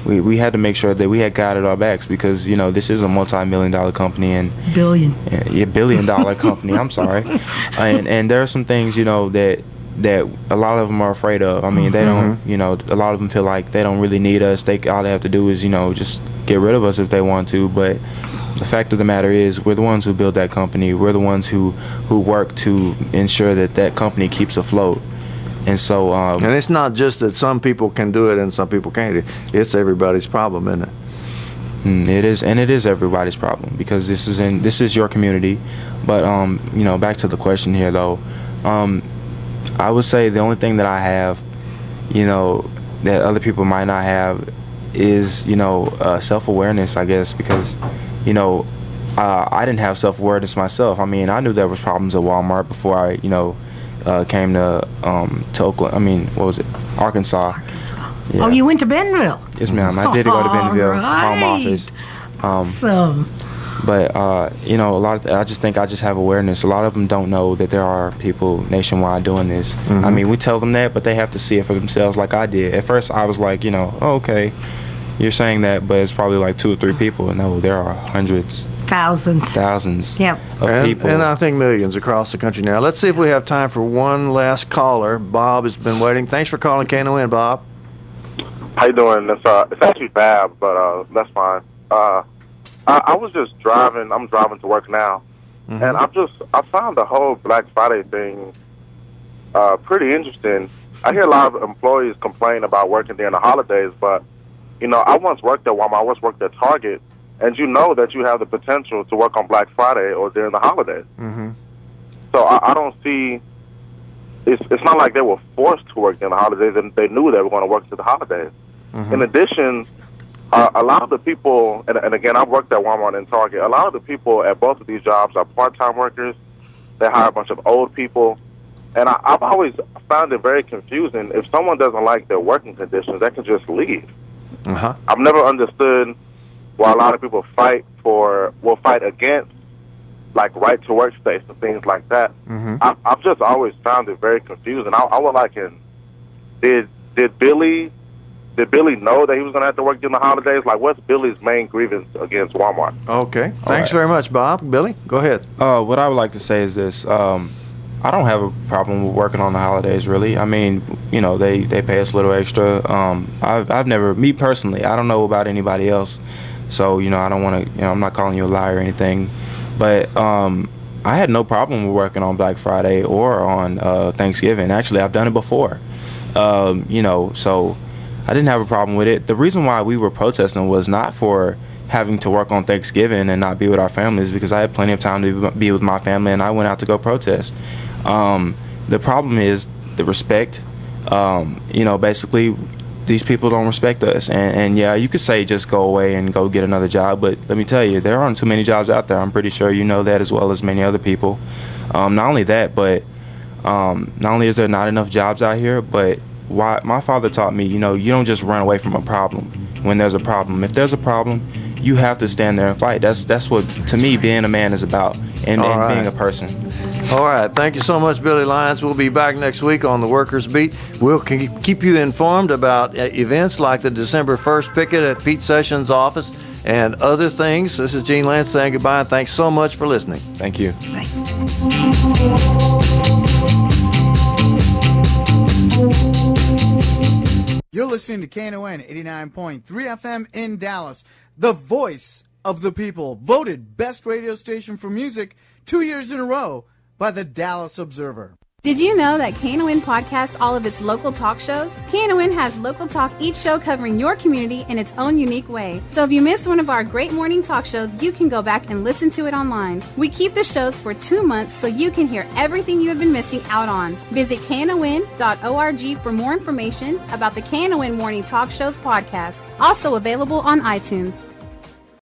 we had to make sure that we had God at our backs because this is a multi-million-dollar company and billion-dollar company. I'm sorry, and there are some things that a lot of them are afraid of. I mean, they don't, a lot of them feel like they don't really need us. All they have to do is, just get rid of us if they want to. But, the fact of the matter is, we're the ones who build that company. We're the ones who work to ensure that company keeps afloat. And so, and it's not just that some people can do it and some people can't. It's everybody's problem, isn't it? It is, and it is everybody's problem, because this is your community. But back to the question here, though. I would say the only thing that I have, that other people might not have, is self-awareness, I guess, because I didn't have self-awareness myself. I mean, I knew there was problems at Walmart before I came to Oakland. I mean, what was it? Arkansas. Yeah. Oh, you went to Bentonville? Yes, ma'am. I did go to Bentonville, home office. Awesome. But I just think I just have awareness. A lot of them don't know that there are people nationwide doing this. Mm-hmm. I mean, we tell them that, but they have to see it for themselves, like I did. At first, I was like, oh, okay, you're saying that, but it's probably like 2 or 3 people. No, there are hundreds. Thousands. Yep. Of people. And I think millions across the country now. Let's see if we have time for one last caller. Bob has been waiting. Thanks for calling KNON, Bob. How you doing? It's actually Bab, but that's fine. I was just driving. I'm driving to work now, and I found the whole Black Friday thing pretty interesting. I hear a lot of employees complain about working during the holidays, but I once worked at Walmart. I once worked at Target, and that you have the potential to work on Black Friday or during the holidays. Mm-hmm. So I don't see. It's not like they were forced to work during the holidays, and they knew they were going to work through the holidays. Mm-hmm. In addition, a lot of the people, and again, I've worked at Walmart and Target, a lot of the people at both of these jobs are part-time workers. They hire a bunch of old people. And I've always found it very confusing. If someone doesn't like their working conditions, they can just leave. Uh-huh. I've never understood why a lot of people fight against, like, right-to-work states and things like that. Mm-hmm. I've just always found it very confusing. I would like him. Did Billy know that he was going to have to work during the holidays? Like, what's Billy's main grievance against Walmart? Okay. Thanks very much, Bob. Billy, go ahead. What I would like to say is this. I don't have a problem with working on the holidays, really. I mean, they pay us a little extra. I've never, me personally, I don't know about anybody else. So, I don't want to, I'm not calling you a liar or anything. But I had no problem with working on Black Friday or on Thanksgiving. Actually, I've done it before. So I didn't have a problem with it. The reason why we were protesting was not for having to work on Thanksgiving and not be with our families, because I had plenty of time to be with my family, and I went out to go protest. The problem is the respect. Basically, these people don't respect us. And yeah, you could say just go away and go get another job, but let me tell you, there aren't too many jobs out there. I'm pretty sure you know that as well as many other people. Not only that, but not only is there not enough jobs out here, but my father taught me, you don't just run away from a problem when there's a problem. If there's a problem, you have to stand there and fight. That's what, to me, being a man is about, and being a person. All right. Thank you so much, Billy Lyons. We'll be back next week on the Workers Beat. We'll keep you informed about events like the December 1st picket at Pete Sessions' office and other things. This is Gene Lantz saying goodbye. Thanks so much for listening. Thank you. Thanks. You're listening to KNON 89.3 FM in Dallas, the voice of the people, voted best radio station for music 2 years in a row by the Dallas Observer. Did you know that KNON podcasts all of its local talk shows? KNON has local talk, each show covering your community in its own unique way. So if you missed one of our great morning talk shows, you can go back and listen to it online. We keep the shows for 2 months so you can hear everything you have been missing out on. Visit KNON.org for more information about the KNON Morning Talk Shows podcast, also available on iTunes.